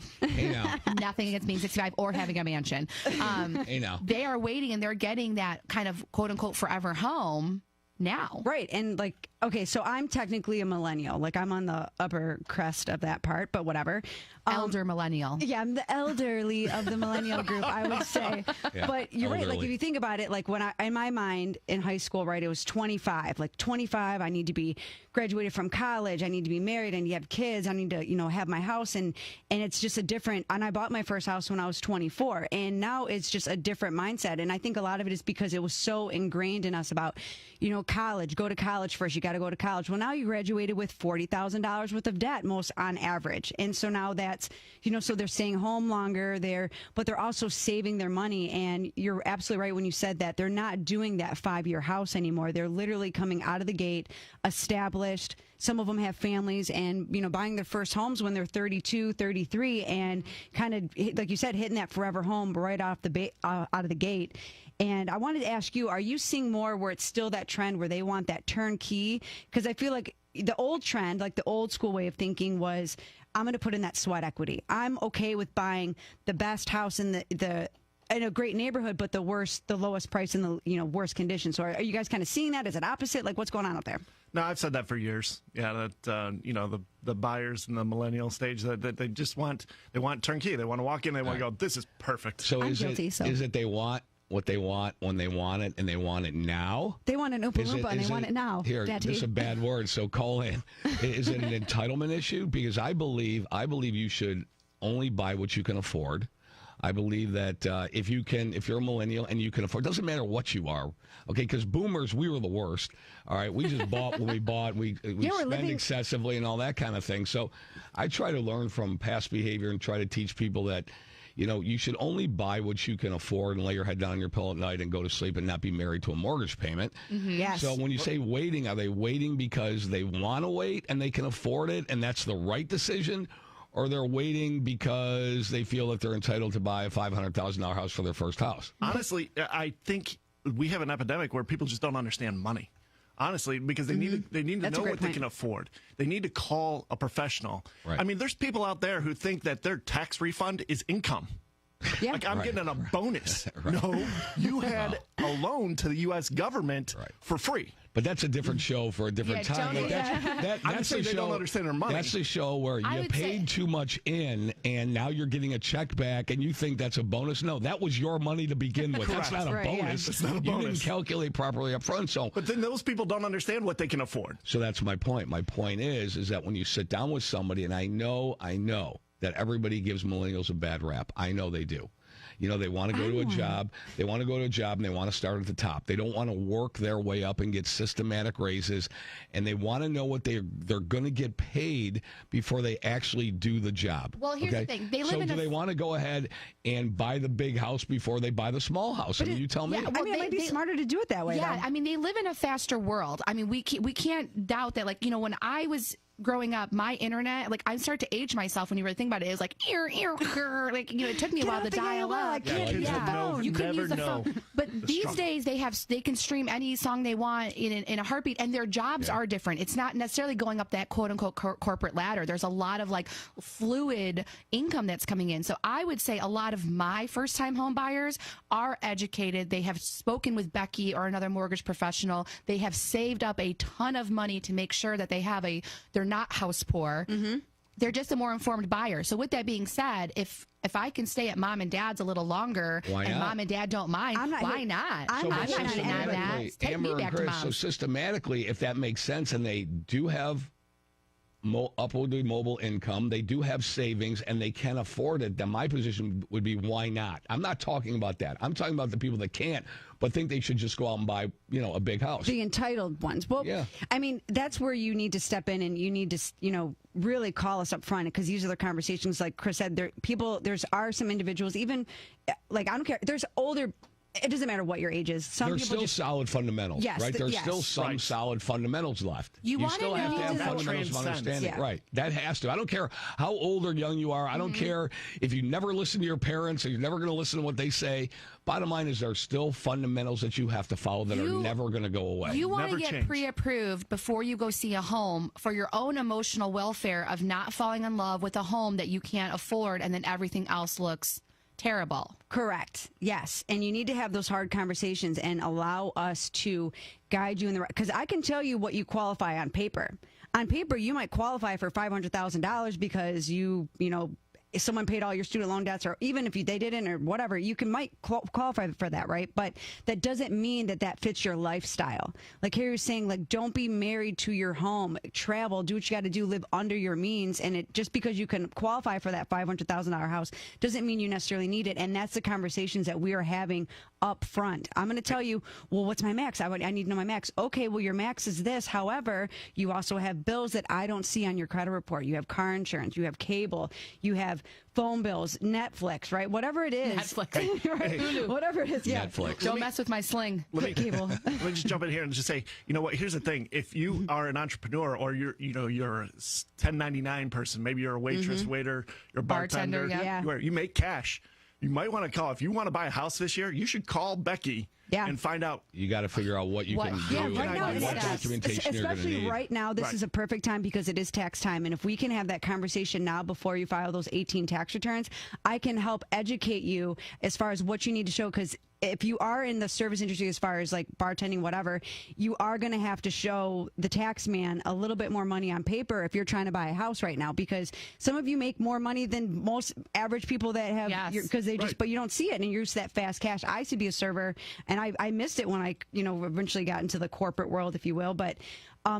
Nothing against being 65 or having a mansion. They are waiting and they're getting that kind of quote unquote forever home now. Right. And like, okay, so I'm technically a millennial. Like I'm on the upper crest of that part, but whatever. Elder millennial. Yeah, I'm the elderly of the millennial group, I would say. Yeah, but you're right. elderly. Like if you think about it, like when in my mind in high school, right, it was 25. Like 25, I need to be graduated from college. I need to be married. I need to have kids. I need to, have my house. And it's just a different, and I bought my first house when I was 24. And now it's just a different mindset. And I think a lot of it is because it was so ingrained in us about, college, go to college first. You got to go to college. Well, now you graduated with $40,000 worth of debt, most on average. And so now that's, so they're staying home longer but they're also saving their money. And you're absolutely right when you said that they're not doing that 5-year house anymore. They're literally coming out of the gate, established. Some of them have families and, buying their first homes when they're 32, 33 and kind of, like you said, hitting that forever home right off out of the gate. And I wanted to ask you, are you seeing more where it's still that trend where they want that turnkey? Because I feel like the old trend, like the old school way of thinking was, I'm going to put in that sweat equity. I'm okay with buying the best house in in a great neighborhood, but the lowest price in the worst condition. So are you guys kind of seeing that? Is it opposite? Like what's going on up there? No, I've said that for years. Yeah, that the buyers in the millennial stage that they just want turnkey. They want to walk in, they want to go, this is perfect. So is it they want what they want when they want it, and they want it now? They want an Oompa Loompa, and they want it now. Here, Daddy. this is a bad word, so call in. Is it an entitlement issue? Because I believe you should only buy what you can afford. I believe that if you're a millennial and you can afford, doesn't matter what you are, okay? Because boomers, we were the worst. All right, we just bought when we bought. We spend excessively and all that kind of thing. So I try to learn from past behavior and try to teach people that, you should only buy what you can afford and lay your head down on your pillow at night and go to sleep and not be married to a mortgage payment. Mm-hmm. Yes. So when you say waiting, are they waiting because they want to wait and they can afford it and that's the right decision? Or they're waiting because they feel that they're entitled to buy a $500,000 house for their first house? Honestly, I think we have an epidemic where people just don't understand money. Honestly, because they need to know what they can afford. They need to call a professional. Right. I mean, there's people out there who think that their tax refund is income. Yeah. Like I'm getting a bonus. No, you had a loan to the U.S. government for free. But that's a different show for a different time. Like that's the show. They don't understand their money. That's the show where you paid too much in, and now you're getting a check back, and you think that's a bonus. No, that was your money to begin with. That's not a bonus. It's not a bonus. You didn't calculate properly up front. But then those people don't understand what they can afford. So that's my point. My point is that when you sit down with somebody, and I know that everybody gives millennials a bad rap. I know they do. They want to go to a job. They want to go to a job, and they want to start at the top. They don't want to work their way up and get systematic raises, and they want to know what they're going to get paid before they actually do the job. Well, here's the thing. They they want to go ahead and buy the big house before they buy the small house? You tell me. Yeah, well, it might be smarter to do it that way. Yeah, though. I mean, they live in a faster world. I mean, we can't doubt that. Like, when I was growing up, my internet, like I start to age myself when you really think about it. It was like like it took me a while to dial up. You couldn't use the phone. But these days they can stream any song they want in a heartbeat, and their jobs are different. It's not necessarily going up that quote unquote corporate ladder. There's a lot of like fluid income that's coming in. So I would say a lot of my first time home buyers are educated. They have spoken with Becky or another mortgage professional. They have saved up a ton of money to make sure that they're not house poor. They're just a more informed buyer. So with that being said, if I can stay at mom and dad's a little longer and mom and dad don't mind, why not? I'm not hitting on that. Take me back to mom. So systematically, if that makes sense, and they do have upwardly mobile income, they do have savings, and they can afford it, then my position would be, why not? I'm not talking about that. I'm talking about the people that can't, but think they should just go out and buy, a big house. The entitled ones. Well, I mean, that's where you need to step in, and you need to, really call us up front, because these are the conversations, like Chris said, there are some individuals, even, like, I don't care, there's older. It doesn't matter what your age is. There's still solid fundamentals, right? There's still some solid fundamentals left. You still have to have fundamentals of understanding, right? That has to. I don't care how old or young you are. I don't care if you never listen to your parents or you're never going to listen to what they say. Bottom line is there's still fundamentals that you have to follow that are never going to go away. You want to get pre-approved before you go see a home for your own emotional welfare of not falling in love with a home that you can't afford, and then everything else looks terrible. Correct. Yes. And you need to have those hard conversations and allow us to guide you in the right, because I can tell you what you qualify on paper. On paper, you might qualify for $500,000 because if someone paid all your student loan debts, or even if they didn't, or whatever, might qualify for that, right? But that doesn't mean that fits your lifestyle. Like here you're saying, like, don't be married to your home, travel, do what you got to do, live under your means. And just because you can qualify for that $500,000 house doesn't mean you necessarily need it. And that's the conversations that we are having up front. I'm going to tell you, well, what's my max? I need to know my max. Okay, well, your max is this. However, you also have bills that I don't see on your credit report. You have car insurance, you have cable, you have phone bills, Netflix, right? Whatever it is. Netflix. Right? Whatever it is. Yeah. Netflix. Don't mess with my sling. Cable. Let me just jump in here and just say, you know what? Here's the thing. If you are an entrepreneur, or you're a 1099 person, maybe you're a waitress, waiter, you're a bartender, you make cash. You might want to call. If you want to buy a house this year, you should call Becky and find out. You got to figure out what you can do and what documentation you're going to need. Especially right now, this is a perfect time because it is tax time. And if we can have that conversation now before you file those 18 tax returns, I can help educate you as far as what you need to show, because if you are in the service industry, as far as like bartending, whatever, you are going to have to show the tax man a little bit more money on paper if you're trying to buy a house right now, because some of you make more money than most average people that have, because they just, but you don't see it, and you're used to that fast cash. I used to be a server, and I missed it when I, eventually got into the corporate world, if you will. But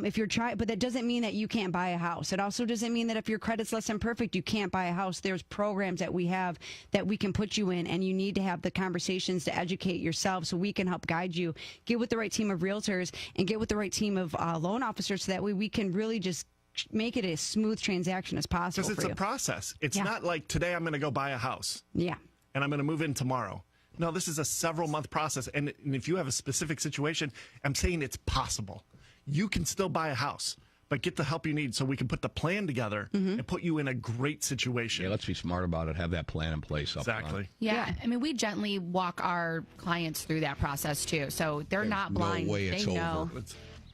if you're trying, but that doesn't mean that you can't buy a house. It also doesn't mean that if your credit's less than perfect, you can't buy a house. There's programs that we have that we can put you in, and you need to have the conversations to educate yourself so we can help guide you. Get with the right team of realtors and get with the right team of loan officers, so that way we can really just make it a smooth transaction as possible. Because it's a process. It's not like today I'm going to go buy a house. Yeah. And I'm going to move in tomorrow. No, this is a several-month process. And if you have a specific situation, I'm saying it's possible. You can still buy a house, but get the help you need so we can put the plan together and put you in a great situation. Yeah, let's be smart about it. Have that plan in place up front. Yeah. I mean, we gently walk our clients through that process, too. So they're not blind. No way it's they know. over.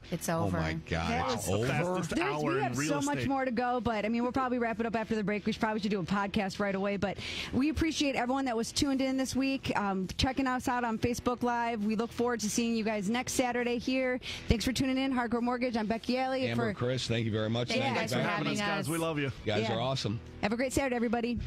It's over. Oh, my God. It's over? We have so much more to go, but I mean, we'll probably wrap it up after the break. We probably should do a podcast right away, but we appreciate everyone that was tuned in this week, checking us out on Facebook Live. We look forward to seeing you guys next Saturday here. Thanks for tuning in. Hardcore Mortgage. I'm Becky Alley. Amber, Chris, thank you very much. Thank you guys for having us. Guys, we love you. You guys are awesome. Have a great Saturday, everybody.